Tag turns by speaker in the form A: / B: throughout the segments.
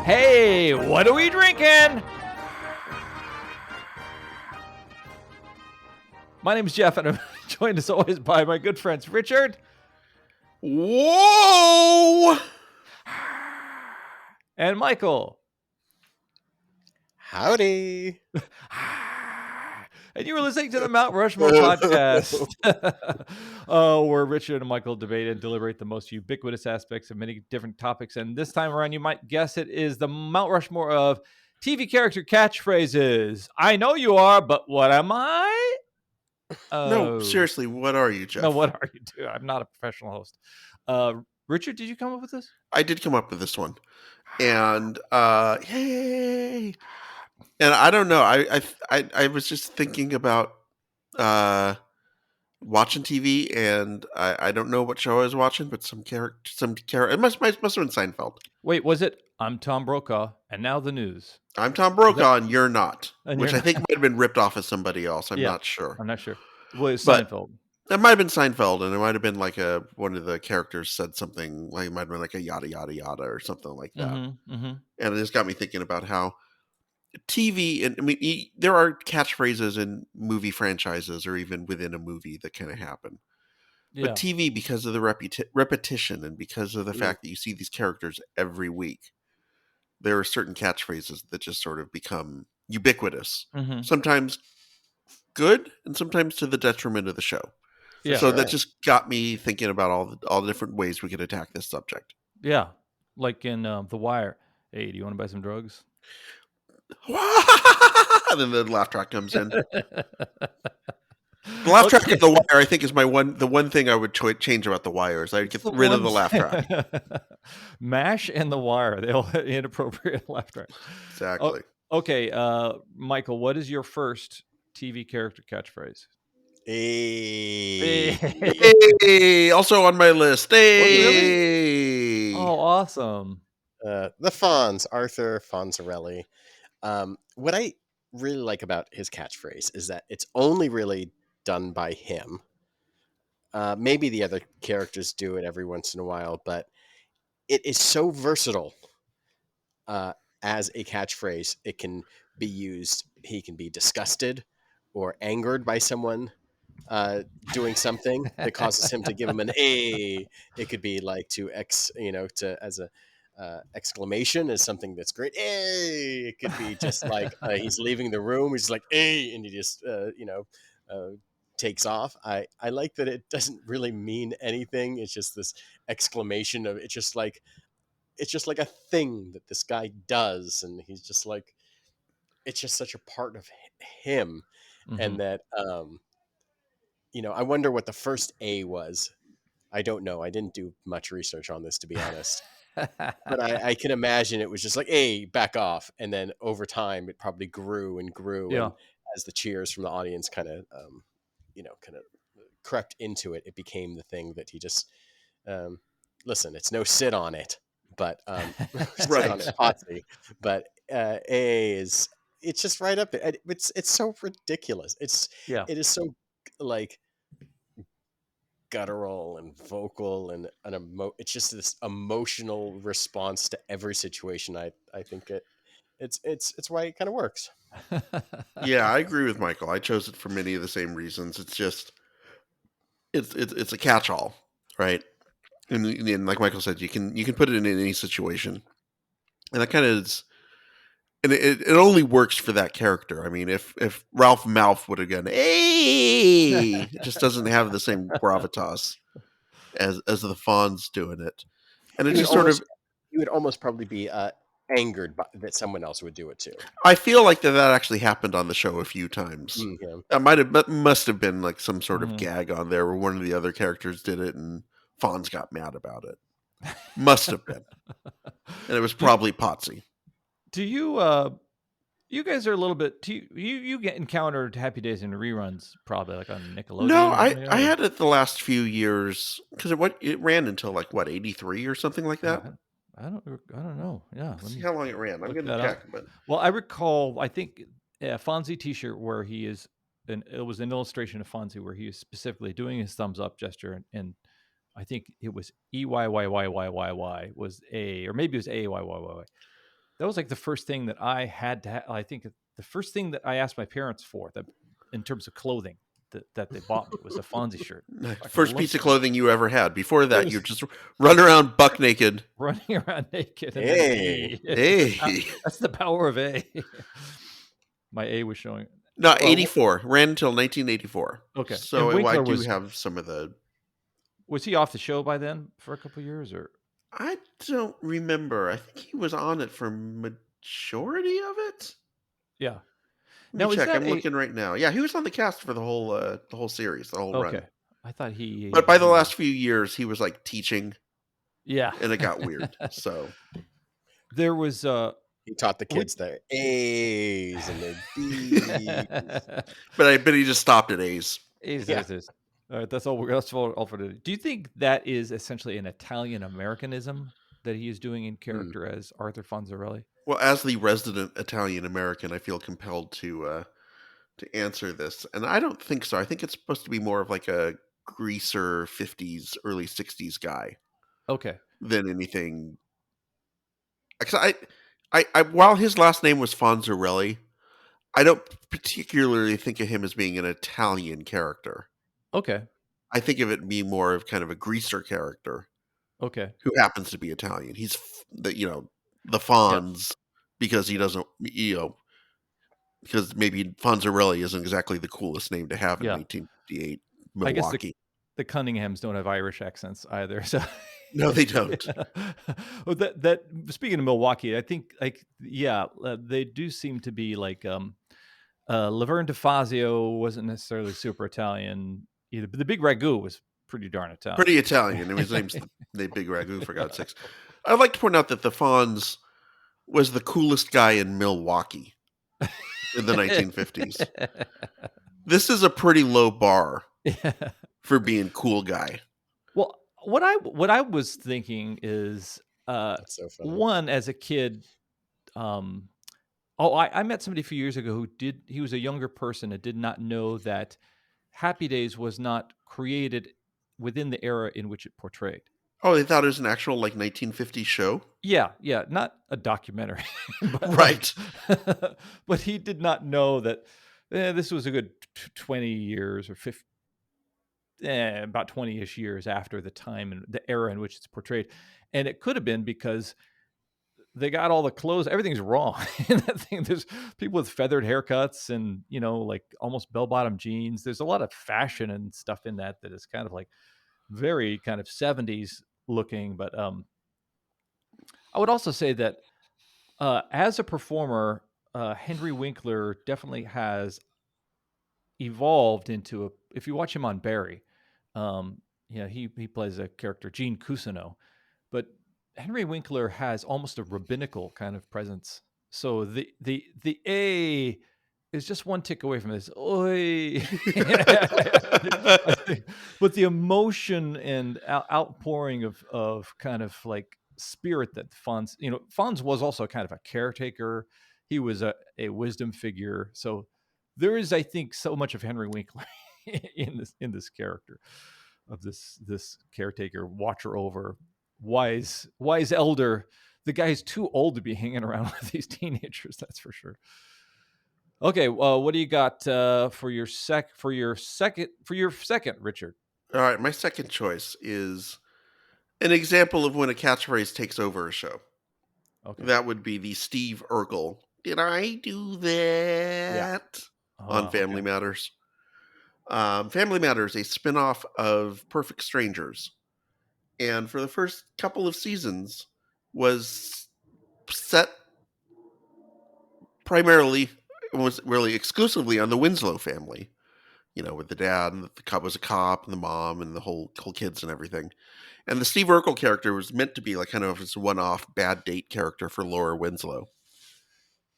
A: Hey, what are we drinking? My name is Jeff, and I'm joined as always by my good friends Richard.
B: Whoa!
A: And Michael.
C: Howdy.
A: And you were listening to the Mount Rushmore podcast, where Richard and Michael debate and deliberate the most ubiquitous aspects of many different topics. And this time around, you might guess it is the Mount Rushmore of TV character catchphrases. I know you are, but what am I?
B: No, seriously, what are you, Jeff?
A: No, what are you doing? I'm not a professional host. Richard, did you come up with this?
B: I did come up with this one. And yay! And I don't know. I was just thinking about watching TV, and I don't know what show I was watching, but some character. It must have been Seinfeld.
A: Wait, was it? I'm Tom Brokaw, and now the news.
B: I'm Tom Brokaw, and you're not.
A: And
B: which
A: you're
B: I think might have been ripped off as somebody else. I'm not sure.
A: I'm not sure. Well, it's
B: But
A: Seinfeld.
B: It might have been Seinfeld, and it might have been like one of the characters said something like it might have been like a yada yada yada or something like that. And it just got me thinking about how TV, and I mean, there are catchphrases in movie franchises or even within a movie that kind of happen.
A: Yeah.
B: But TV, because of the repetition and because of the fact that you see these characters every week, there are certain catchphrases that just sort of become ubiquitous. Sometimes good, and sometimes to the detriment of the show.
A: Yeah.
B: So that just got me thinking about all the different ways we could attack this subject.
A: Yeah, like in The Wire. Hey, do you want to buy some drugs?
B: And then the laugh track comes in. The laugh track of The Wire, I think, is the one thing I would change about The Wire is I'd get rid of the laugh track.
A: MASH and The Wire, they all have inappropriate laugh track.
B: Exactly.
A: Okay, Michael, what is your first TV character catchphrase?
B: Hey. Also on my list. Hey.
A: Oh, awesome.
C: The Fonz, Arthur Fonzarelli. What I really like about his catchphrase is that it's only really done by him. Maybe the other characters do it every once in a while, but it is so versatile as a catchphrase. It can be used. He can be disgusted or angered by someone doing something that causes him to give him an A. It could be like as a exclamation is something that's great. A. It could be just like he's leaving the room. He's like A, and he just takes off. I like that it doesn't really mean anything. It's just this exclamation of it's just like a thing that this guy does, and he's just like it's just such a part of him, and that. I wonder what the first A was. I don't know. I didn't do much research on this, to be honest. But I can imagine it was just like, A, back off. And then over time, it probably grew and grew.
A: Yeah.
C: And as the cheers from the audience kind of crept into it, it became the thing that he just, listen, it's no sit on it, but sit on it, Potsy. But A is, it's just right up there. It's so ridiculous. It is so like guttural and vocal and it's just this emotional response to every situation. I think it's why it kind of works.
B: Yeah, I agree with Michael. I chose it for many of the same reasons. It's just it's a catch-all, right? And like Michael said, you can put it in any situation, and that kind of is. And it only works for that character. I mean, if Ralph Malph would have gone, hey, it just doesn't have the same gravitas as the Fonz doing it. And it just
C: you would almost probably be angered by that someone else would do it too.
B: I feel like that actually happened on the show a few times. That must have been like some sort of gag on there where one of the other characters did it and Fonz got mad about it. Must have been. And it was probably Potsy.
A: Do you you guys are a little bit you get encountered Happy Days in reruns probably like on Nickelodeon?
B: No, I had it the last few years because it ran until like 83 or something like that.
A: I don't know. Yeah,
B: let's see how long it ran. I'm going to check. But
A: well, I recall I think a Fonzie T-shirt where he is, and it was an illustration of Fonzie where he is specifically doing his thumbs up gesture, and I think it was EYYYYYY was A, or maybe it was AYYYY. that was like the first thing that I had to. I think the first thing that I asked my parents for, that in terms of clothing, that they bought me was a Fonzie shirt. Fucking
B: First
A: loved
B: piece of
A: it.
B: clothing you ever had. Before
A: It
B: that, you
A: was
B: just run around buck naked.
A: running around naked and then
C: Hey.
A: A.
B: Hey,
A: That's the power of A. My A was showing.
B: no,
A: Well,
B: 84 ran until 1984.
A: okay. And
B: So I
A: Winkler
B: do have some of the.
A: was he off the show by then for a couple of years, or
B: I don't remember. I think he was on it for majority of it.
A: yeah?
B: Let me
A: Now is
B: check.
A: that
B: I'm
A: a
B: looking right now. Yeah, he was on the cast for the whole series, the whole run.
A: okay? I thought
B: But by the
A: he
B: last
A: was
B: few years, he was like teaching,
A: yeah.
B: and it got weird. So
A: There was
C: He taught the
A: we-
C: kids their A's and their B's.
B: but I bet he just stopped at A's.
C: Yeah.
A: All right, that's all for today. Do you think that is essentially an Italian Americanism that he is doing in character as Arthur Fonzarelli?
B: Well, as the resident Italian American, I feel compelled to answer this, and I don't think so. I think it's supposed to be more of like a greaser 50s, early 60s guy
A: Okay.
B: than anything. Because while his last name was Fonzarelli, I don't particularly think of him as being an Italian character.
A: Okay.
B: I think of it being more of kind of a greaser character
A: Okay.
B: who happens to be Italian. He's the
A: Yeah.
B: Fonz because he doesn't because maybe Fonzarelli isn't exactly the coolest name to have in
A: Yeah.
B: 1958
A: I guess
B: Milwaukee.
A: the Cunninghams don't have Irish accents either. So
B: No, they don't.
A: Well, that speaking of Milwaukee, I think they do seem to be like Laverne DeFazio wasn't necessarily super Italian either, but the Big Ragu was pretty darn Italian.
B: Pretty Italian. And his name's the Big Ragu, for God's sakes. I'd like to point out that the Fonz was the coolest guy in Milwaukee in the 1950s. This is a pretty low bar
A: Yeah.
B: for being cool guy.
A: Well, what I was thinking is
C: That's so funny.
A: one, as a kid, I met somebody a few years ago he was a younger person and did not know that Happy Days was not created within the era in which it portrayed.
B: Oh, they thought it was an actual like 1950s show?
A: Yeah, not a documentary. But
B: Right.
A: but he did not know that this was a good 20 years or 50, about 20-ish years after the time and the era in which it's portrayed. And it could have been because they got all the clothes. Everything's wrong in that thing. There's people with feathered haircuts and, like almost bell-bottom jeans. There's a lot of fashion and stuff in that is kind of like very kind of 70s looking. But I would also say that as a performer, Henry Winkler definitely has evolved into if you watch him on Barry, he plays a character, Gene Cousineau, but Henry Winkler has almost a rabbinical kind of presence. So the A is just one tick away from this. Oi. I think, but the emotion and outpouring of kind of like spirit that Fonz was also kind of a caretaker. He was a wisdom figure. So there is, I think, so much of Henry Winkler in this character of this caretaker, watcher over, wise elder. The guy's too old to be hanging around with these teenagers, that's for sure. Okay, what do you got for your second, Richard?
B: All right, my second choice is an example of when a catchphrase takes over a show.
A: Okay.
B: That would be the Steve Urkel, "Did I do that?" on Family Matters. Family Matters, a spinoff of Perfect Strangers. And for the first couple of seasons was set primarily, was really exclusively on the Winslow family. With the dad, and the cop was a cop, and the mom, and the whole kids and everything. And the Steve Urkel character was meant to be like kind of this one-off bad date character for Laura Winslow.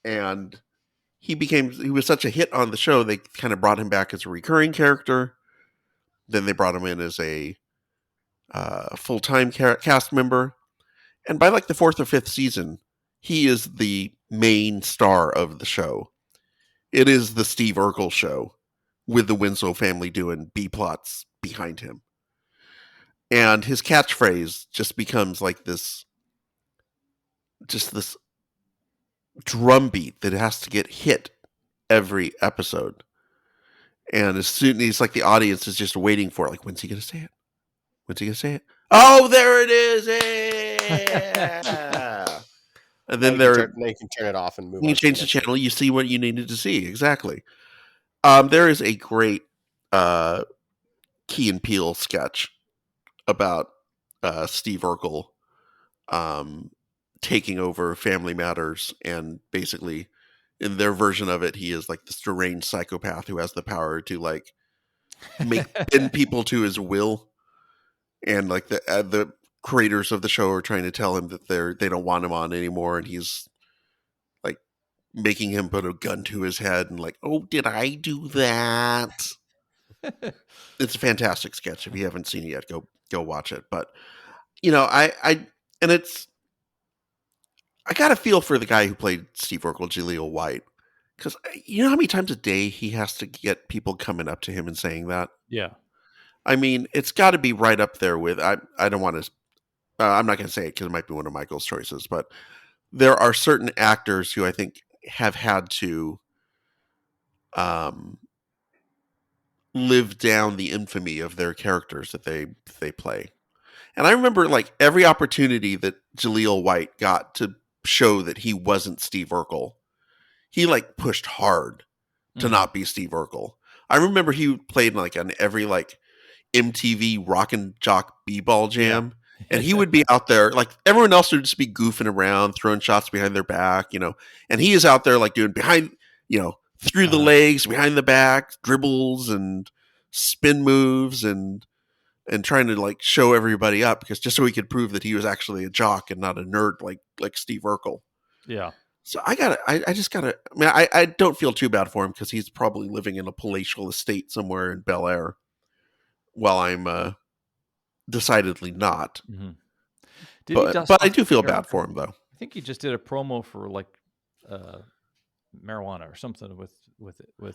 B: And he was such a hit on the show, they kind of brought him back as a recurring character. Then they brought him in as a full-time cast member. And by like the fourth or fifth season, he is the main star of the show. It is the Steve Urkel show with the Winslow family doing B-plots behind him. And his catchphrase just becomes like this drumbeat that has to get hit every episode. And as soon as like the audience is just waiting for it, like, when's he gonna say it? When's he gonna say it? Oh, there it is! Yeah. And then
C: now you can turn it off and move
B: you
C: on
B: can
C: to the
B: change the
C: next
B: channel.
C: one.
B: You see what you needed to see exactly. There is a great Key and Peele sketch about Steve Urkel taking over Family Matters, and basically, in their version of it, he is like this deranged psychopath who has the power to like bend people to his will, and like the creators of the show are trying to tell him that they don't want him on anymore, and he's like making him put a gun to his head and like, oh, did I do that? It's a fantastic sketch. If you haven't seen it yet, go watch it. But I got a feel for the guy who played Steve Urkel, Jaleel White, because you know how many times a day he has to get people coming up to him and saying that.
A: Yeah.
B: I mean, it's got to be right up there with. I don't want to. I'm not going to say it because it might be one of Michael's choices, but there are certain actors who I think have had to live down the infamy of their characters that they play. And I remember like every opportunity that Jaleel White got to show that he wasn't Steve Urkel, he like pushed hard to not be Steve Urkel. I remember he played like on every like MTV Rock and Jock B-ball jam. Yeah. And he would be out there, like everyone else would just be goofing around, throwing shots behind their back, and he is out there like doing behind, through the legs, behind the back, dribbles and spin moves and trying to like show everybody up because just so he could prove that he was actually a jock and not a nerd like Steve Urkel.
A: Yeah.
B: So I mean, I don't feel too bad for him because he's probably living in a palatial estate somewhere in Bel Air, while I'm decidedly not.
A: Mm-hmm.
B: But I do feel bad for him, though.
A: I think he just did a promo for like marijuana or something with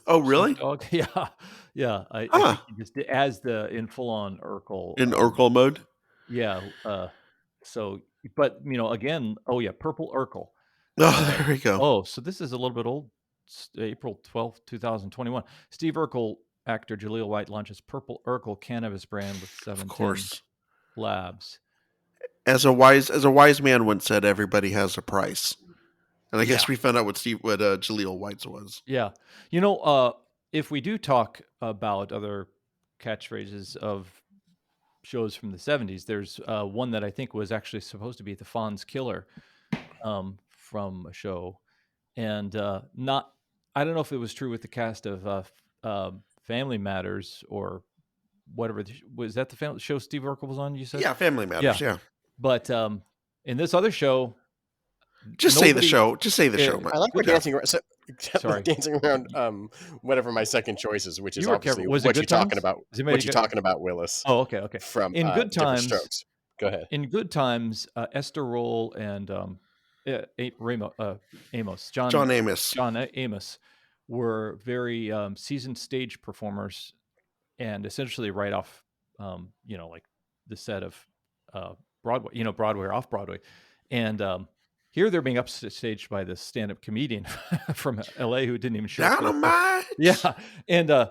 B: Oh, really?
A: Dog. Yeah. I think he just did as in full on Urkel.
B: In Urkel mode.
A: Yeah. So, but again, Purple Urkel.
B: Oh, there we go.
A: Oh, so this is a little bit old. April 12th, 2021. Steve Urkel actor Jaleel White launches Purple Urkel cannabis brand with 17 Labs.
B: As a wise man once said, everybody has a price. And I guess we found out what Jaleel White's was.
A: Yeah. If we do talk about other catchphrases of shows from the 70s, there's one that I think was actually supposed to be the Fonz Killer from a show. And I don't know if it was true with the cast of Family Matters or whatever. Was that the family show Steve Urkel was on, you said?
B: Yeah, Family Matters, yeah.
A: But in this other show...
B: Just say the show. Just say the show.
C: I like we're dancing around. Dancing around whatever my second choice is, which is obviously what you're talking about. What you're talking about, Willis.
A: Oh, okay.
C: From
A: In Good Times,
C: Strokes. Go ahead.
A: In Good Times, Esther Roll and John Amos were very seasoned stage performers, and essentially right off, like the set of Broadway, Broadway or off Broadway, and here they're being upstaged by this stand-up comedian from LA who didn't even show up.
B: Dynamite!
A: Yeah, and to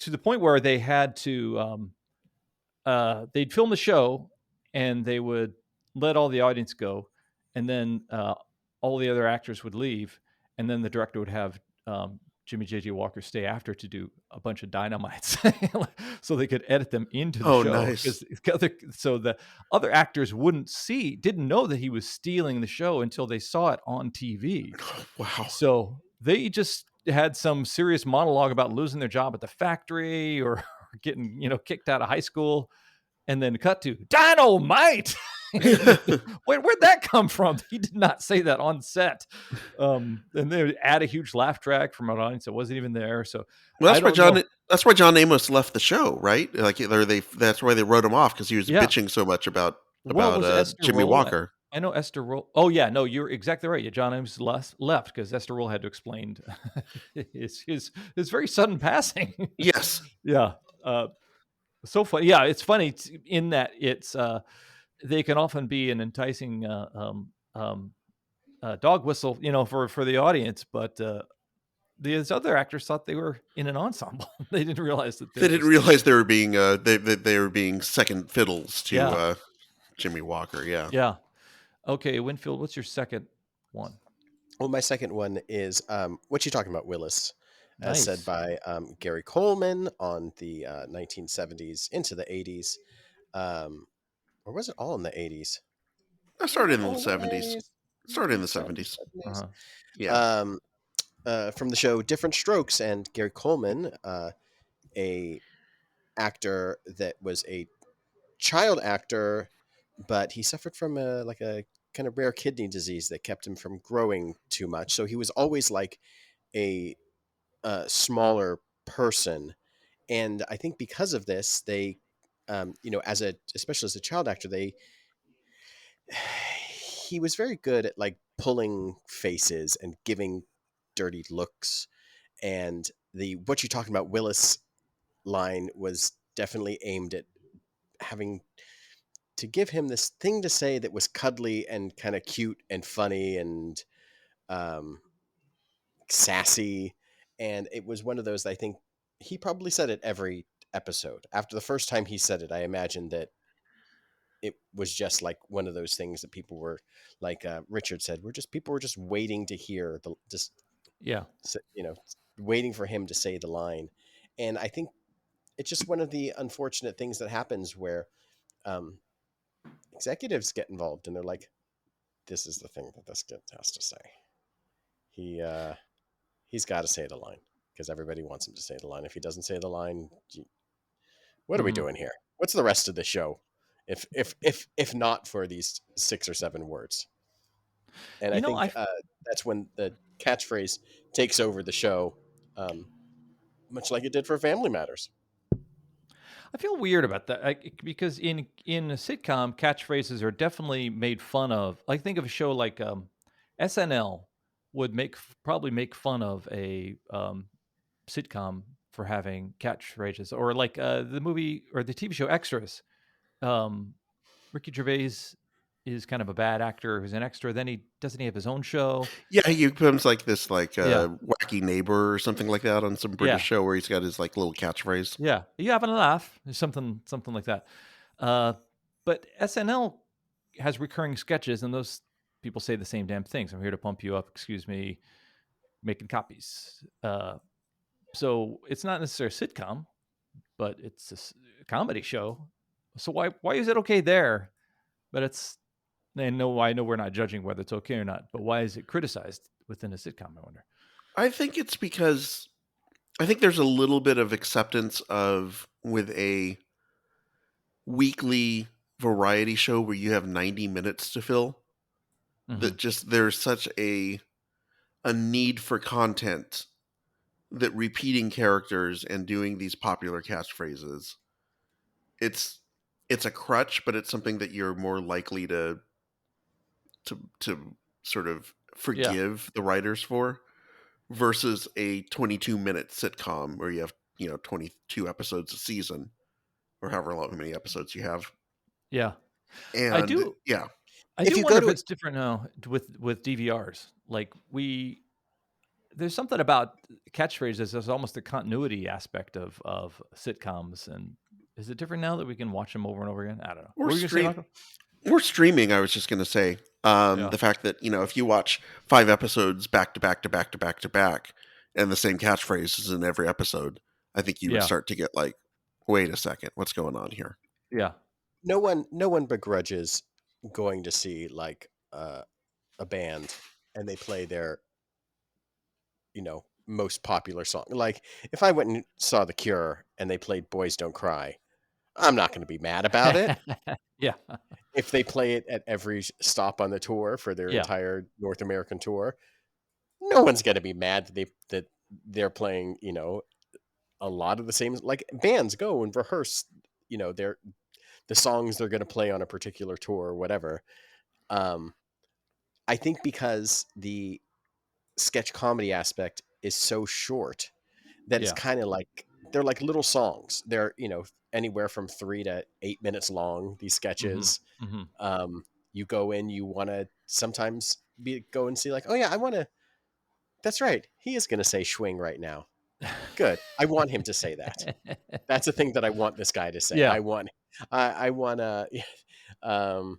A: the point where they had to, they'd film the show, and they would let all the audience go, and then all the other actors would leave, and then the director would have Jimmy J.J. Walker stay after to do a bunch of dynamites so they could edit them into the show.
B: Nice.
A: So the other actors didn't know that he was stealing the show until they saw it on TV.
B: Wow.
A: So they just had some serious monologue about losing their job at the factory or getting, kicked out of high school, and then cut to dy-no-MITE. Where'd that come from? He did not say that on set. And they would add a huge laugh track from an audience that wasn't even there. So
B: that's why John Amos left the show, right? Like that's why they wrote him off because he was bitching so much about Jimmy Walker.
A: I know Esther Roll. Oh yeah, no, you're exactly right. Yeah, John Amos left because Esther Roll had to explain his very sudden passing.
B: Yes.
A: Yeah. So funny. Yeah, it's funny in that it's they can often be an enticing dog whistle, for the audience, but these other actors thought they were in an ensemble. They didn't realize that
B: They
A: they're
B: didn't
A: just
B: realize they were being they were being second fiddles to
A: yeah,
B: Jimmy Walker. Yeah.
A: yeah. Okay, Winfield, what's your second one?
C: Well, my second one is what you talking about, Willis, as said
A: Nice.
C: by Gary Coleman on the 1970s into the 80s. Or was it all in the 80s?
B: I
C: Was
B: started
C: it
B: in the
C: all in the
B: 70s.
C: 80s?
B: Started in the 70s.
C: 70s?
A: Uh-huh.
B: Yeah.
C: Um, from the show Different Strokes, and Gary Coleman, a actor that was a child actor, but he suffered from a kind of rare kidney disease that kept him from growing too much. So he was always like a smaller person, and I think because of this, they, especially as a child actor, he was very good at like pulling faces and giving dirty looks. And the what you're talking about, Willis line was definitely aimed at having to give him this thing to say that was cuddly and kind of cute and funny and um, sassy. And it was one of those, I think he probably said it every episode. After the first time he said it, I imagine that it was just like one of those things that people were like Richard said, people were just waiting to hear
A: Yeah.
C: you know, waiting for him to say the line. And I think it's just one of the unfortunate things that happens where um, executives get involved and they're like, this is the thing that this kid has to say. He's got to say the line because everybody wants him to say the line. If he doesn't say the line, what are we
A: Mhm.
C: doing here? What's the rest of the show? If not for these 6 or 7 words. And I think
A: I
C: that's when the catchphrase takes over the show, um, much like it did for Family Matters.
A: I feel weird about that because in a sitcom, catchphrases are definitely made fun of. Like think of a show like SNL would probably make fun of a sitcom for having catchphrases, or like the movie or the TV show Extras. Um, Ricky Gervais is kind of a bad actor who's an extra. Then he doesn't he have his own show?
B: Yeah, he becomes like this
A: Yeah,
B: wacky neighbor or something like that on some British
A: yeah,
B: show where he's got his like little catchphrase.
A: yeah. You having a laugh? Something like that. Uh, but SNL has recurring sketches, and those people say the same damn things. I'm here to pump you up. Excuse me, making copies. So it's not necessarily a sitcom, but it's a comedy show. So why is it okay there? But I know we're not judging whether it's okay or not. But why is it criticized within a sitcom? I wonder.
B: I think it's because I think there's a little bit of acceptance of with a weekly variety show where you have 90 minutes to fill
A: Mm-hmm.
B: that just there's such a need for content that repeating characters and doing these popular catchphrases it's it's a crutch, but it's something that you're more likely to sort of
A: Yeah,
B: forgive the writers for versus a 22-minute sitcom where you have 22 episodes a season or however many episodes you have.
A: yeah. I
B: And
A: do.
B: yeah,
A: I
C: If
A: do
C: you go
A: wonder if
C: to
A: it's different now with DVRs. Like there's something about catchphrases. There's almost a continuity aspect of sitcoms, and is it different now that we can watch them over and over again? I don't know.
B: or
A: What were you gonna say,
B: stream
A: Michael?
B: or streaming. I was just going to say
A: Yeah,
B: the fact that if you watch 5 episodes back to back to back to back to back and the same catchphrases in every episode, I think you would
A: yeah,
B: start to get like, wait a second, what's going on here?
A: yeah,
C: no one begrudges going to see like a band and they play their most popular song. Like if I went and saw The Cure and they played Boys Don't Cry, I'm not going to be mad about it.
A: yeah,
C: If they play it at every stop on the tour for their
A: yeah,
C: entire North American tour, no one's going to be mad that they're playing, a lot of the same, like bands go and rehearse, their the songs they're going to play on a particular tour or whatever. Um, I think because the sketch comedy aspect is so short that it's
A: yeah.
C: kind of like they're like little songs. They're anywhere from 3 to 8 minutes long. These
A: Mm-hmm.
C: sketches.
A: Mm-hmm.
C: You go in, you want to sometimes. go and see like, oh yeah, I want to. That's right. He is going to say swing right now. Good. I want him to say that. That's a thing that I want this guy to say.
A: Yeah.
C: I want um,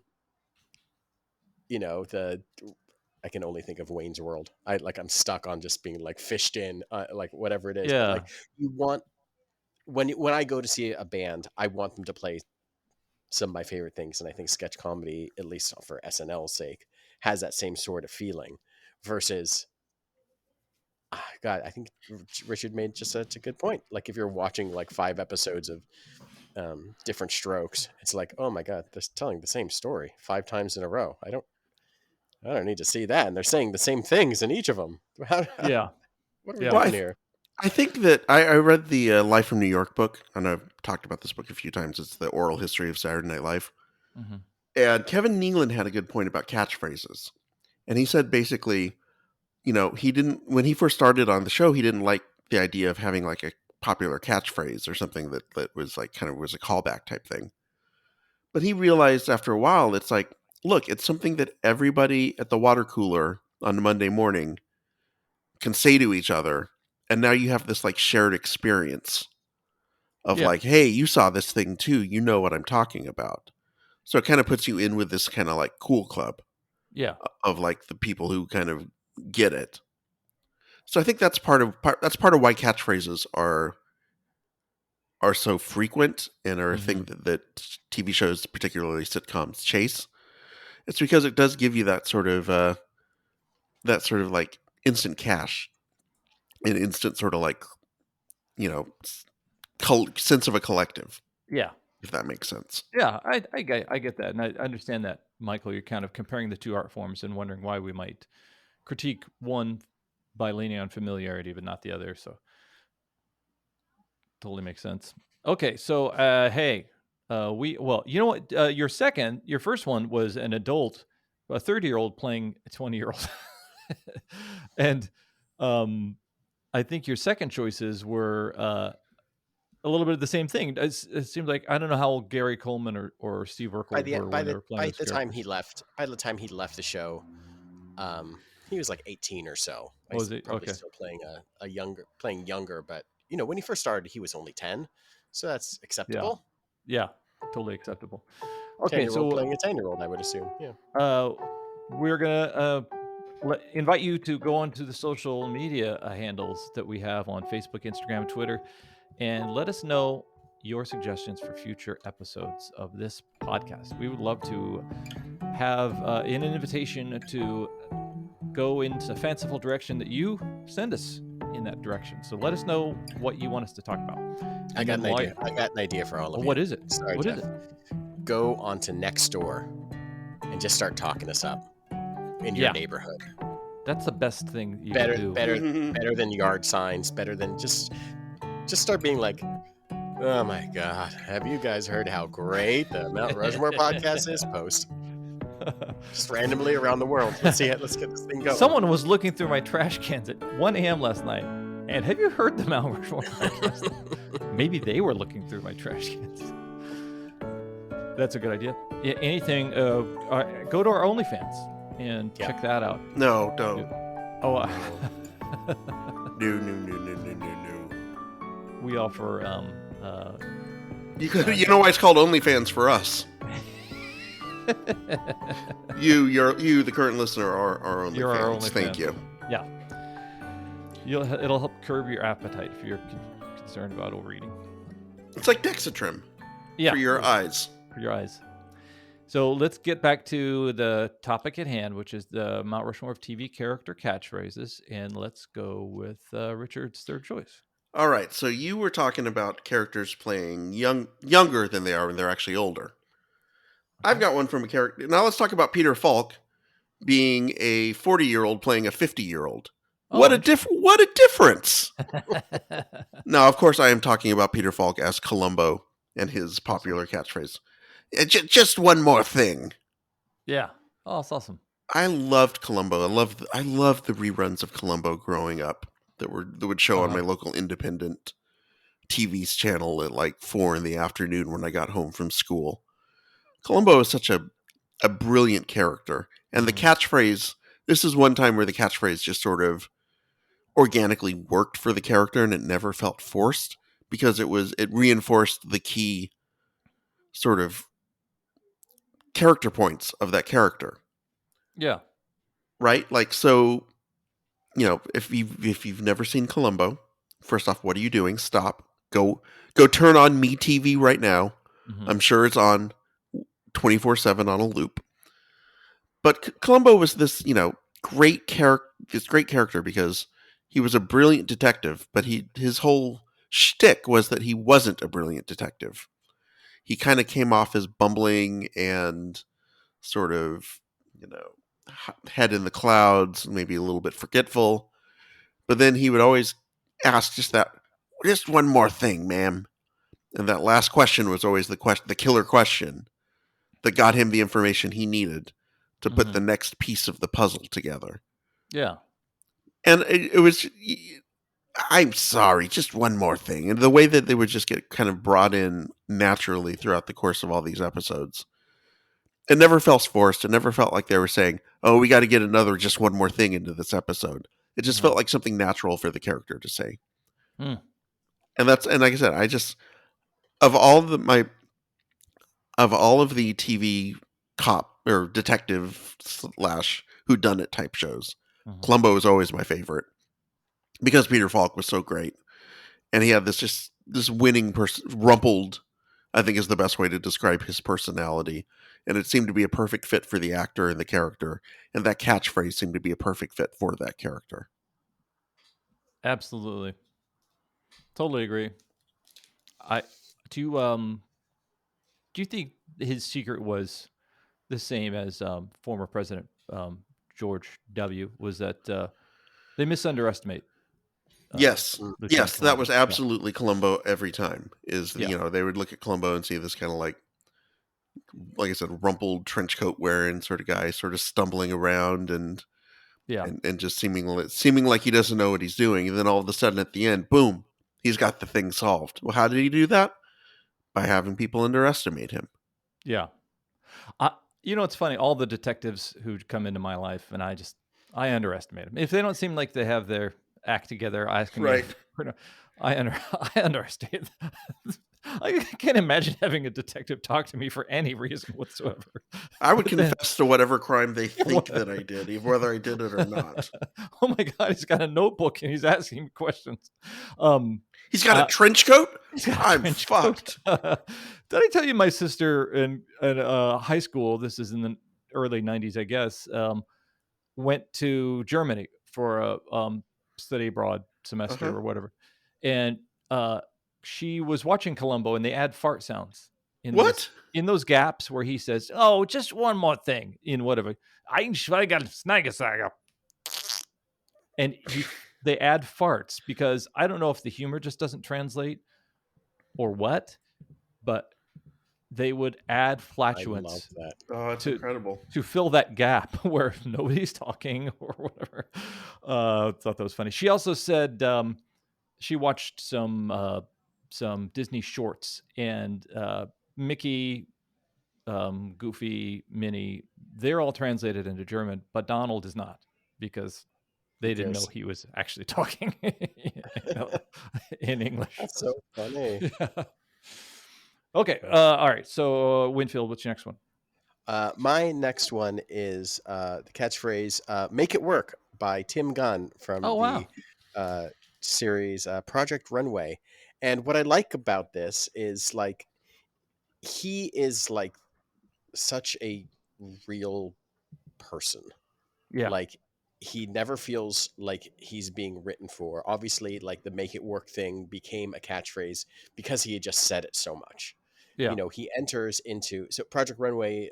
C: I can only think of Wayne's World. I'm stuck on just being like fished in, like whatever it is. But
A: Yeah.
C: like you want when I go to see a band, I want them to play some of my favorite things, and I think sketch comedy, at least for SNL's sake, has that same sort of feeling. Versus, God, I think Richard made just such a good point. Like if you're watching like 5 episodes of different strokes, it's like, oh my God, they're telling the same story 5 times in a row. I don't need to see that. And they're saying the same things in each of them.
A: Yeah.
C: What are we
A: Yeah.
C: doing here?
B: I think that I read the Life from New York book, and I've talked about this book a few times. It's the oral history of Saturday Night Live.
A: Mm-hmm.
B: And Kevin Nealon had a good point about catchphrases. And he said basically, when he first started on the show, he didn't like the idea of having like a popular catchphrase or something that was like kind of was a callback type thing. But he realized after a while, it's like, look, it's something that everybody at the water cooler on Monday morning can say to each other. And now you have this like shared experience of like, hey, you saw this thing too. You know what I'm talking about. So it kind of puts you in with this kind of like cool club.
A: Yeah.
B: Of like the people who kind of get it. So I think that's part of why catchphrases are so frequent and are a thing that TV shows, particularly sitcoms, chase. It's because it does give you that sort of like instant cash, an instant sort of like, sense of a collective.
A: Yeah.
B: If that makes sense.
A: Yeah, I get that, and I understand that, Michael. You're kind of comparing the two art forms and wondering why we might critique one by leaning on familiarity, but not the other. So, totally makes sense. Okay, so hey, you know what? Your first one was an adult, a 30-year-old playing a 20-year-old, and I think your second choices were a little bit of the same thing. It seems like I don't know how old Gary Coleman or Steve Urkel were when they were playing.
C: By the time he left the show, he was like 18 or so.
A: Was he?
C: Probably
A: Okay.
C: still playing younger, but when he first started, he was only 10, so that's acceptable.
A: Yeah, totally acceptable. Okay,
C: so playing a 10-year-old, I would assume. Yeah.
A: We're gonna invite you to go onto the social media handles that we have on Facebook, Instagram, Twitter, and let us know your suggestions for future episodes of this podcast. We would love to have an invitation to go into a fanciful direction that you send us in that direction. So let us know what you want us to talk about.
C: I got an idea for all of you.
A: What is it?
C: Sorry,
A: what
C: Jeff.
A: is it?
C: Go onto Nextdoor and just start talking us up in your neighborhood.
A: That's the best thing you can do.
C: Better than yard signs. Better than just start being like, oh my God, have you guys heard how great the Mount Rushmore podcast is? Post. Just randomly around the world. Let's get this thing going.
A: Someone was looking through my trash cans at 1 a.m. last night. And have you heard the Mount Rushmore podcast? Maybe they were looking through my trash cans. That's a good idea. Anything, go to our OnlyFans and check that out.
B: No, don't.
A: Oh,
B: No.
A: We offer,
B: you know why it's called OnlyFans for us. You, the current listener, are our
A: You're our
B: OnlyFans. Thank you.
A: Yeah. It'll help curb your appetite if you're concerned about overeating.
B: It's like Dexatrim for your eyes.
A: For your eyes. So let's get back to the topic at hand, which is the Mount Rushmore of TV character catchphrases, and let's go with Richard's third choice.
B: All right, so you were talking about characters playing younger than they are when they're actually older. I've got one from a character. Now let's talk about Peter Falk being a 40-year-old playing a 50-year-old.
A: Oh,
B: what a difference! Now, of course, I am talking about Peter Falk as Columbo and his popular catchphrase. Just one more thing.
A: Yeah. Oh, that's awesome.
B: I loved Columbo. I loved the reruns of Columbo growing up that would show on my local independent TV's channel at like 4 p.m. when I got home from school. Columbo is such a brilliant character, and the catchphrase this is one time where the catchphrase just sort of organically worked for the character and it never felt forced because it reinforced the key sort of character points of that character.
A: Yeah.
B: Right? Like, so, if you've never seen Columbo, first off, what are you doing? Stop. Go turn on Me TV right now.
A: Mhm.
B: I'm sure it's on 24/7 on a loop. But Columbo was this, great character because he was a brilliant detective, but his whole shtick was that he wasn't a brilliant detective. He kind of came off as bumbling and sort of, head in the clouds, maybe a little bit forgetful. But then he would always ask just one more thing, ma'am. And that last question was always the killer question that got him the information he needed to put the
A: Mhm.
B: next piece of the puzzle together.
A: Yeah.
B: And it was, I'm sorry, just one more thing. And the way that they would just get kind of brought in naturally throughout the course of all these episodes, it never felt forced. It never felt like they were saying, oh, we got to get just one more thing into this episode. It just
A: Mhm.
B: felt like something natural for the character to say.
A: Mm.
B: And like I said, of all of the TV cop or detective slash whodunit type shows,
A: Mhm.
B: Columbo was always my favorite because Peter Falk was so great, and he had this winning rumpled. I think is the best way to describe his personality, and it seemed to be a perfect fit for the actor and the character, and that catchphrase seemed to be a perfect fit for that character.
A: Absolutely. Totally agree. I do you do you think his secret was the same as former President George W. Was that they misunderestimate
B: Yes,
A: Lieutenant
B: yes, that
A: Columbo?
B: was
A: Yeah.
B: absolutely Columbo every time.
A: Yeah.
B: They would look at Columbo and see this kind of like I said, rumpled trench coat wearing sort of guy, sort of stumbling around and
A: Yeah.
B: and just seeming like he doesn't know what he's doing, and then all of a sudden at the end, boom, he's got the thing solved. Well, how did he do that? By having people underestimate him.
A: Yeah. I, it's funny. All the detectives who come into my life, and I underestimate them. If they don't seem like they have their act together, asking me,
B: Right.
A: I underestimate them. I can't imagine having a detective talk to me for any reason whatsoever.
B: I would
A: But then,
B: confess to whatever crime they think that I
A: whatever.
B: did, even whether I did it or not.
A: Oh my god, he's got a notebook and he's asking me questions. Um,
B: He's got a
A: uh,
B: trench coat?
A: he's got a
B: I'm
A: trench coat.
B: fucked.
A: Did I tell you my sister in high school? This is in the early '90s, I guess. Went to Germany for a study abroad semester
B: Uh-huh.
A: or whatever, and uh, she was watching Columbo, and they add fart sounds
B: What?
A: in those gaps where he says, "Oh, just one more thing," in whatever. Einschweiger. And they add farts because I don't know if the humor just doesn't translate or what, but they would add
C: I love
A: flatulence
C: that.
B: Oh, that's
A: to
B: incredible.
A: fill that gap where nobody's talking or whatever. Thought that was funny. She also said she watched some Disney shorts and Mickey, Goofy, Minnie. They're all translated into German, but Donald is not because
C: Who
A: they didn't know
C: cares?
A: he was actually talking in English.
C: That's so funny.
A: Yeah. Okay. All right. So Winfield, what's your next one?
C: My next one is the catchphrase "Make It Work" by Tim Gunn from
A: Oh
C: the
A: wow.
C: uh, series Project Runway. And what I like about this is like he is like such a real person.
A: Yeah.
C: Like he never feels like he's being written for. Obviously, like the "Make It Work" thing became a catchphrase because he had just said it so much.
A: Yeah.
C: He enters into so Project Runway,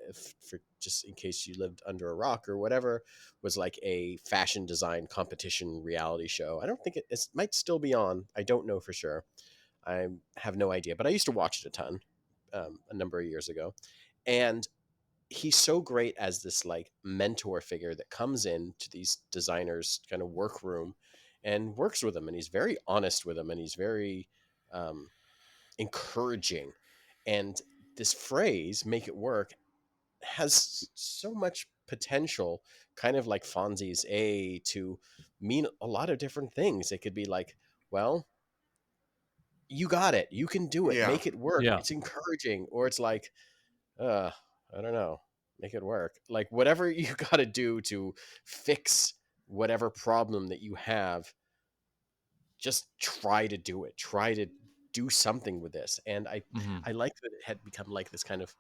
C: for just in case you lived under a rock or whatever, was like a fashion design competition reality show. I don't think it might still be on. I don't know for sure. I have no idea, but I used to watch it a ton a number of years ago, and he's so great as this like mentor figure that comes in to these designers kind of workroom and works with them, and he's very honest with them, and he's very um, encouraging. And this phrase "make it work" has so much potential, kind of like Fonzie's A, to mean a lot of different things. It could be like, well, you got it, you can do it,
B: Yeah.
C: make it work.
A: Yeah.
C: It's encouraging. Or it's like, I don't know, make it work. Like whatever you got to do to fix whatever problem that you have, just try to do it. Try to do something with this. And
A: Mhm.
C: I like that it had become like this kind of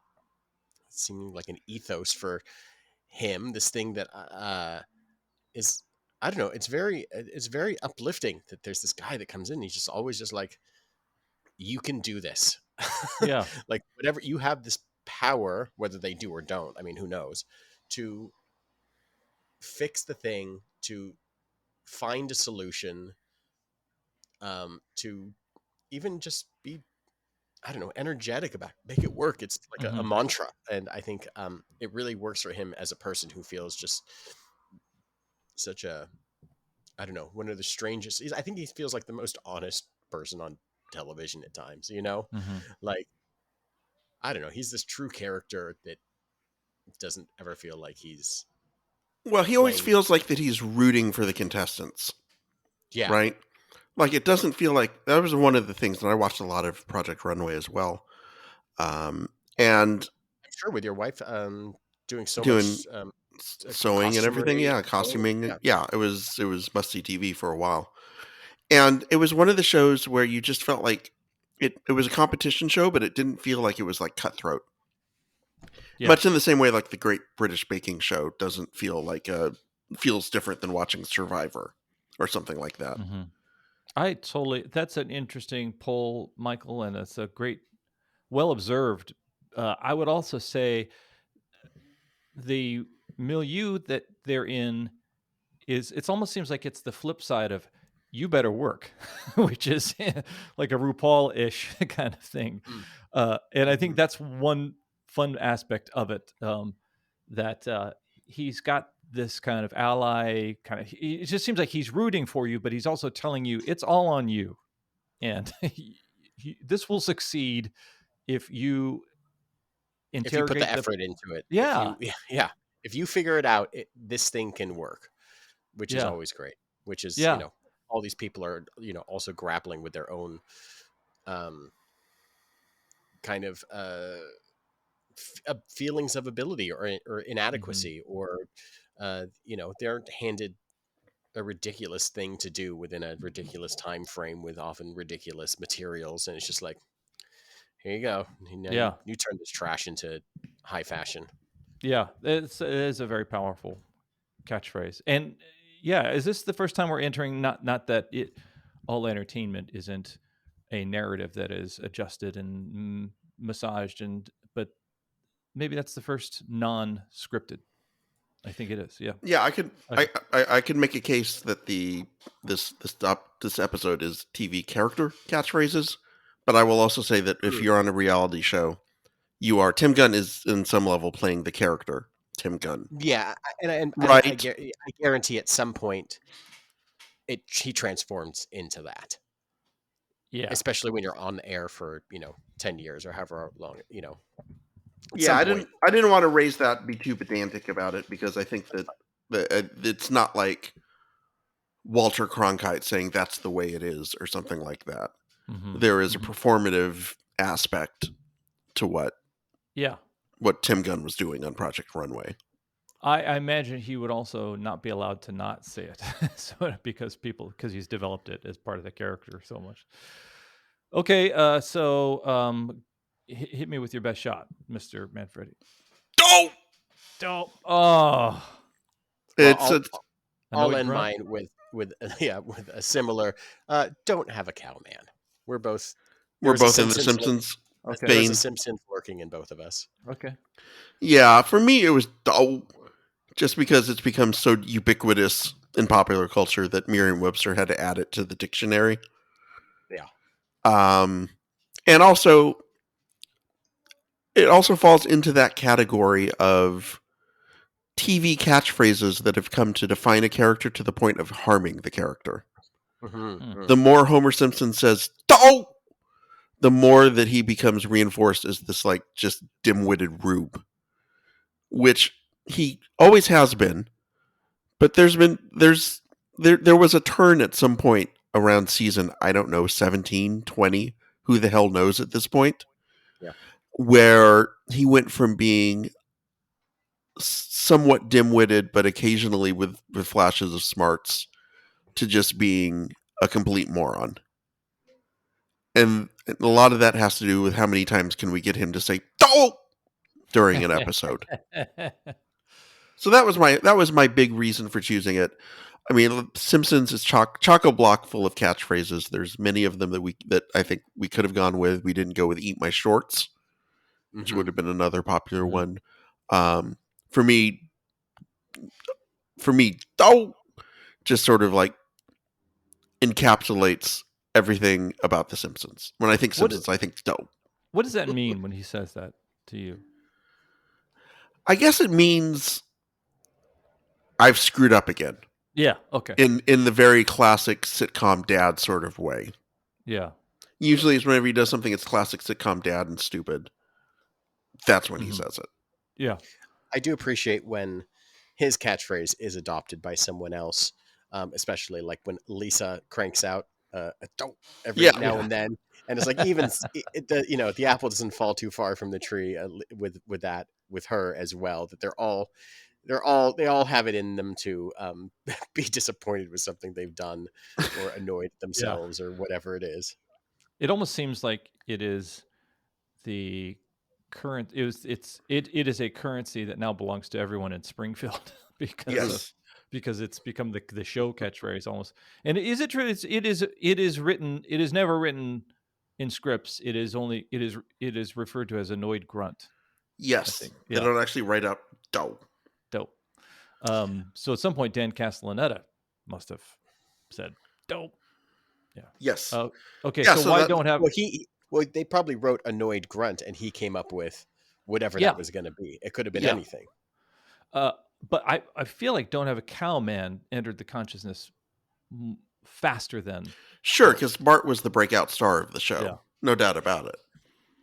C: seeming like an ethos for him. This thing that is, I don't know. It's very uplifting that there's this guy that comes in. He's just always just like, you can do this.
A: Yeah.
C: Like whatever you have, this power, whether they do or don't. I mean, who knows? To fix the thing, to find a solution, to even just be, I don't know, energetic about it, make it work. It's like a
A: Mhm.
C: mantra. And I think it really works for him as a person who feels just such a, I don't know, one of the strangest. I think he feels like the most honest person on television at times, you know?
A: Mhm.
C: Like, I don't know, he's this true character that doesn't ever feel like he's
B: Well, he always
C: playing.
B: feels like that he's rooting for the contestants,
C: Yeah.
B: right? Like it doesn't feel like that was one of the things that I watched a lot of Project Runway as well. And
C: I'm sure with your wife doing so
B: doing
C: much
B: sewing and everything,
C: costumery,
B: yeah,
C: sewing.
B: costuming,
C: Yeah.
B: yeah, it was must see TV for a while. And it was one of the shows where you just felt like it was a competition show, but it didn't feel like it was like cutthroat.
A: Yeah.
B: Much in the same way like the Great British Baking Show doesn't feel like feels different than watching Survivor or something like that.
A: Mhm. That's an interesting poll, Michael, and it's a great, well observed. I would also say the milieu that they're in it almost seems like it's the flip side of you better work, which is like a RuPaul-ish kind of thing.
C: Mm.
A: And I think
C: Mhm.
A: that's one fun aspect of it, that he's got this kind of ally kind of, it just seems like he's rooting for you, but he's also telling you it's all on you. And this will succeed if you
C: If you put the
A: interrogate the,
C: effort into it, if
A: yeah,
C: you, yeah, if you figure it out, this thing can work, which is
A: yeah,
C: always great. Which is,
A: yeah.
C: all these people are, also grappling with their own um, kind of feelings of ability or
A: Mhm.
C: inadequacy, or they're handed a ridiculous thing to do within a ridiculous time frame with often ridiculous materials, and it's just like, here you go, now you,
A: Yeah.
C: you turn this trash into high fashion.
A: Yeah, it is a very powerful catchphrase. And yeah, is this the first time we're entering, not that it all entertainment isn't a narrative that is adjusted and massaged, and but maybe that's the first non-scripted. I think it is. Yeah.
B: Yeah, I could
A: Okay.
B: I could make a case that this episode is TV character catchphrases, but I will also say that if
C: Mm.
B: you're on a reality show, Tim Gunn is in some level playing the character Tim Gunn.
C: Yeah, I
B: Right.
C: guarantee at some point he transforms into that,
A: Yeah.
C: especially when you're on the air for 10 years or however long, at
B: Yeah,
C: some point.
B: I didn't want to raise that, be too pedantic about it, because I think that it's not like Walter Cronkite saying that's the way it is or something like that.
A: Mm-hmm.
B: There is a
A: Mm-hmm.
B: performative aspect to
A: Yeah.
B: what Tim Gunn was doing on Project Runway.
A: I imagine he would also not be allowed to not say it, because he's developed it as part of the character so much. Okay, so hit me with your best shot, Mr. Manfredi.
B: Oh,
A: Oh,
C: Well,
B: it's a,
C: I'll
A: annoyed
C: end
A: grunt.
C: mine with with a similar. Don't have a cow, man. We're both. There
B: we're
C: was a
B: both in the
C: Simpsons.
B: Simpsons
A: Okay.
C: There was a
B: vein.
C: Simpsons lurking in both of us.
A: Okay.
B: Yeah, for me it was just because it's become so ubiquitous in popular culture that Merriam-Webster had to add it to the dictionary.
C: Yeah.
B: And also it also falls into that category of TV catchphrases that have come to define a character to the point of harming the character.
C: Mm-hmm.
B: The more Homer Simpson says "Oh," the more that he becomes reinforced as this like just dim-witted rube, which He always has been, but there was a turn at some point around season, I don't know, 17, 20, who the hell knows at this point,
C: Yeah.
B: where he went from being somewhat dim-witted, but occasionally with flashes of smarts, to just being a complete moron. And a lot of that has to do with how many times can we get him to say "don't" during an episode. So that was my big reason for choosing it. I mean, Simpsons is chock-a-block full of catchphrases. There's many of them that I think we could have gone with. We didn't go with "eat my shorts," which would have been another popular one. For me, "don't" just sort of like encapsulates everything about The Simpsons. When I think Simpsons, I think "don't."
A: What does that mean when he says that to you?
B: I guess it means I've screwed up again.
A: Yeah. Okay.
B: In the very classic sitcom dad sort of way.
A: Yeah.
B: Usually it's whenever he does something that's classic sitcom dad and stupid. That's when he says it.
A: Yeah.
C: I do appreciate when his catchphrase is adopted by someone else, especially like when Lisa cranks out a "don't" every now and then, and it's like even the apple doesn't fall too far from the tree with her as well. That they all have it in them to be disappointed with something they've done or annoyed themselves or whatever it is.
A: It almost seems like it is the current. It is a currency that now belongs to everyone in Springfield because it's become the show catchphrase almost. And is it true? It is written. It is never written in scripts. It is referred to as annoyed grunt.
B: Yes. They don't actually write up "don't."
C: Dope.
A: So at some point, Dan Castellaneta must have said "dope." Yeah.
B: Yes.
A: Okay. Yeah, so why don't have?
C: Well, they probably wrote annoyed grunt, and he came up with whatever that was going to be. It could have been anything.
A: But I feel like "don't have a cow man" entered the consciousness faster than.
B: Sure, because Bart was the breakout star of the show. Yeah. No doubt about it.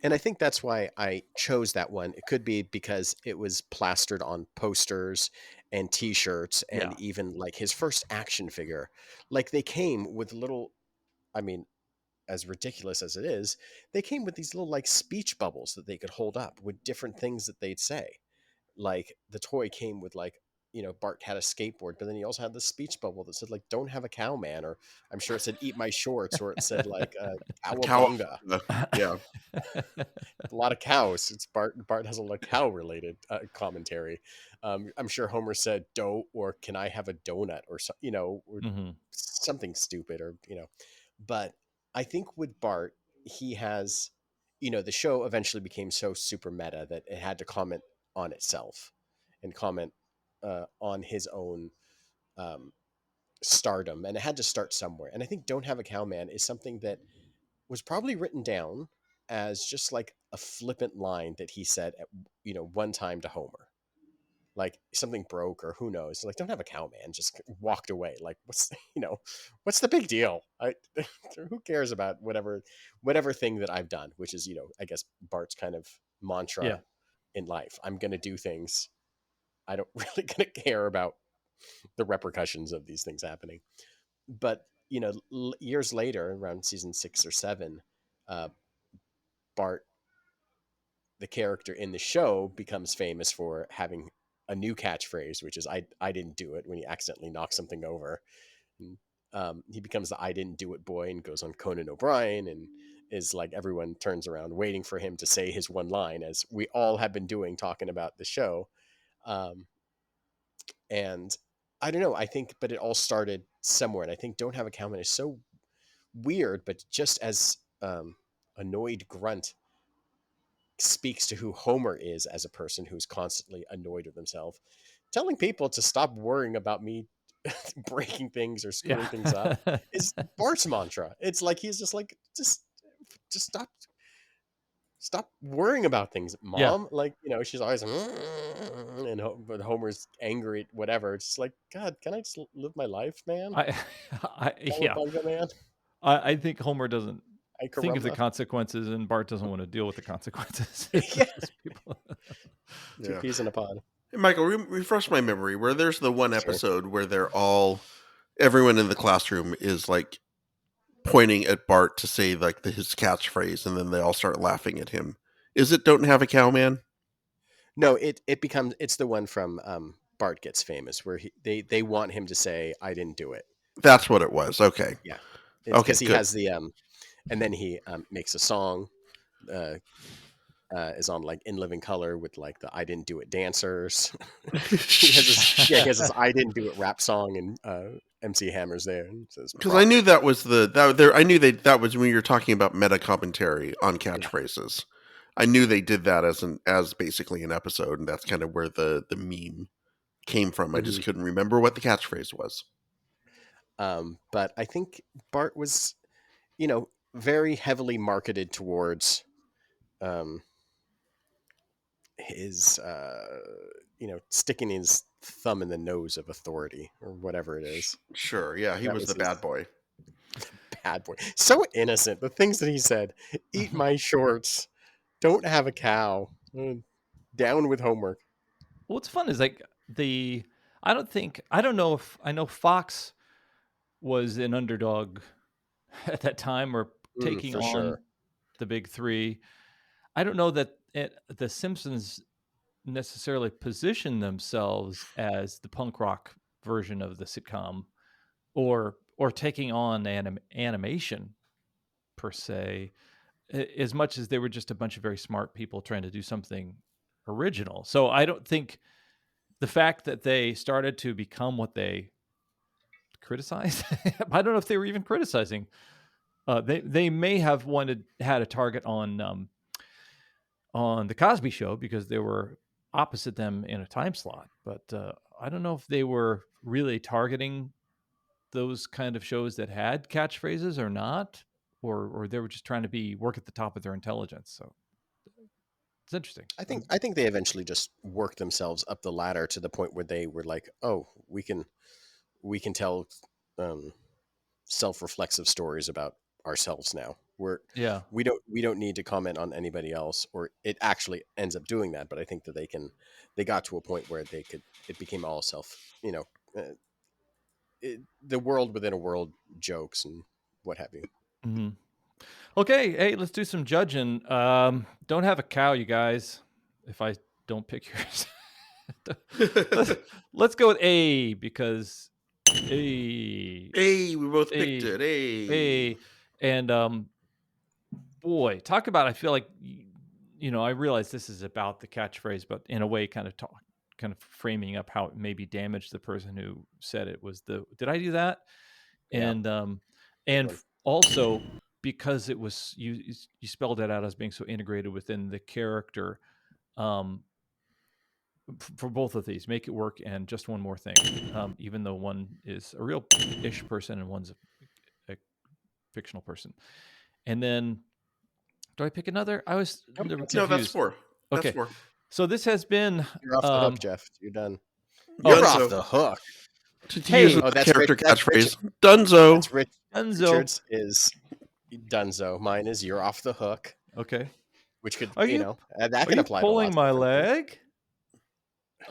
C: And I think that's why I chose that one. It could be because it was plastered on posters and T-shirts and even like his first action figure. Like they came with as ridiculous as it is, they came with these little like speech bubbles that they could hold up with different things that they'd say. Like the toy came with like, Bart had a skateboard, but then he also had this speech bubble that said like "don't have a cow man," or I'm sure it said "eat my shorts," or it said like "cowabunga."
B: Yeah.
C: A lot of cows. It's Bart has a lot of cow related commentary. I'm sure Homer said "dough" or "can I have a donut," or or something stupid, or but I think with Bart, he has, the show eventually became so super meta that it had to comment on itself and comment on his own stardom, and it had to start somewhere. And I think "don't have a cow man" is something that was probably written down as just like a flippant line that he said at one time to Homer. Like something broke or who knows, like "don't have a cow man," just walked away. Like what's the big deal? Who cares about whatever thing that I've done, which is I guess Bart's kind of mantra in life. I'm gonna do things. I don't really gonna care about the repercussions of these things happening. But years later, around season 6 or 7, Bart, the character in the show, becomes famous for having a new catchphrase, which is I didn't do it, when he accidentally knocks something over. And, he becomes the "I didn't do it" boy and goes on Conan O'Brien and is like, everyone turns around waiting for him to say his one line, as we all have been doing, talking about the show. And I don't know, I think, but it all started somewhere. And I think "don't have a cowman" is so weird, but just as annoyed grunt speaks to who Homer is as a person who's constantly annoyed with himself, telling people to stop worrying about me breaking things or screwing things up is Bart's mantra. It's like he's just like, just stop worrying about things, Mom. Like, she's always but Homer's angry at whatever. It's just like, God, can I just live my life, man?
A: Man. I think Homer doesn't think of the consequences, and Bart doesn't want to deal with the consequences.
C: Two peas in a pod.
B: Hey, Michael, refresh my memory. Where there's the one
C: Sure.
B: episode where everyone in the classroom is like pointing at Bart to say like his catchphrase, and then they all start laughing at him. Is it "Don't have a cow, man"?
C: No, it's the one from Bart Gets Famous, where they want him to say, "I didn't do it."
B: That's what it was. Okay.
C: Yeah,
B: Okay,
C: because he
B: good.
C: has the and then he makes a song. Is on like In Living Color with like the "I Didn't Do It" dancers. he has this "I Didn't Do It" rap song, and MC Hammer's there and says,
B: Because I knew that was I knew that was when you were talking about meta commentary on catchphrases. I knew they did that as basically an episode, and that's kind of where the meme came from. I just couldn't remember what the catchphrase was.
C: But I think Bart was, very heavily marketed towards his, sticking his thumb in the nose of authority or whatever it is.
B: Sure, yeah, he was the bad boy.
C: Bad boy. So innocent. The things that he said: "Eat my shorts. Don't have a cow. Down with homework."
A: What's fun is like I don't know if I know Fox was an underdog at that time or taking
C: for
A: on
C: sure.
A: the big three. I don't know that the Simpsons necessarily position themselves as the punk rock version of the sitcom or taking on animation per se, as much as they were just a bunch of very smart people trying to do something original. So I don't think the fact that they started to become what they criticize, I don't know if they were even criticizing. They may have had a target on the Cosby Show because they were opposite them in a time slot. But I don't know if they were really targeting those kind of shows that had catchphrases or not, or they were just trying to work at the top of their intelligence. So it's interesting.
C: I think they eventually just worked themselves up the ladder to the point where they were like, "Oh, we can tell self-reflexive stories about ourselves now.
A: Yeah.
C: We don't need to comment on anybody else," or it actually ends up doing that. But I think that they got to a point where it became all the world within a world jokes and what have you.
A: Mm-hmm. Okay, hey, let's do some judging. Don't have a cow, you guys. If I don't pick yours, let's go with A because A.
B: Hey, we both picked it.
A: A, and boy, talk about. I feel like I realize this is about the catchphrase, but in a way, kind of framing up how it maybe damaged the person who said it. Did I do that?
C: Yeah.
A: And also because it was you spelled it out as being so integrated within the character. For both of these, make it work. And just one more thing, even though one is a real-ish person and one's a fictional person. And then, do I pick another? I was confused.
B: No, that's 4.
A: Okay,
B: That's 4.
A: So this has been.
C: You're off the hook, Jeff. You're done.
B: You're
C: You're off the hook.
B: Hey, that's character catchphrase. Dunzo.
C: That's Rich.
A: Dunzo.
C: Richard's is Dunzo. Mine is "You're off the hook."
A: Okay.
C: Which could,
A: that can apply. Pulling my leg.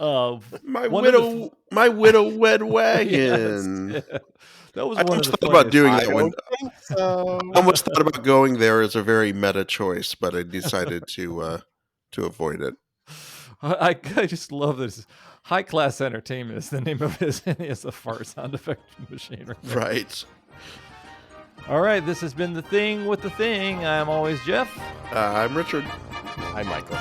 B: My widow wed wagon.
A: That was
B: I
A: one of the
B: thought about doing that
C: I
B: one.
C: don't think so.
B: I almost thought about going there as a very meta choice, but I decided to avoid it.
A: I just love this. High Class Entertainment is the name of his. And he has a fart sound effect machine.
B: Right.
A: All right. This has been The Thing with the Thing. I'm always Jeff.
B: I'm Richard.
C: I'm Michael.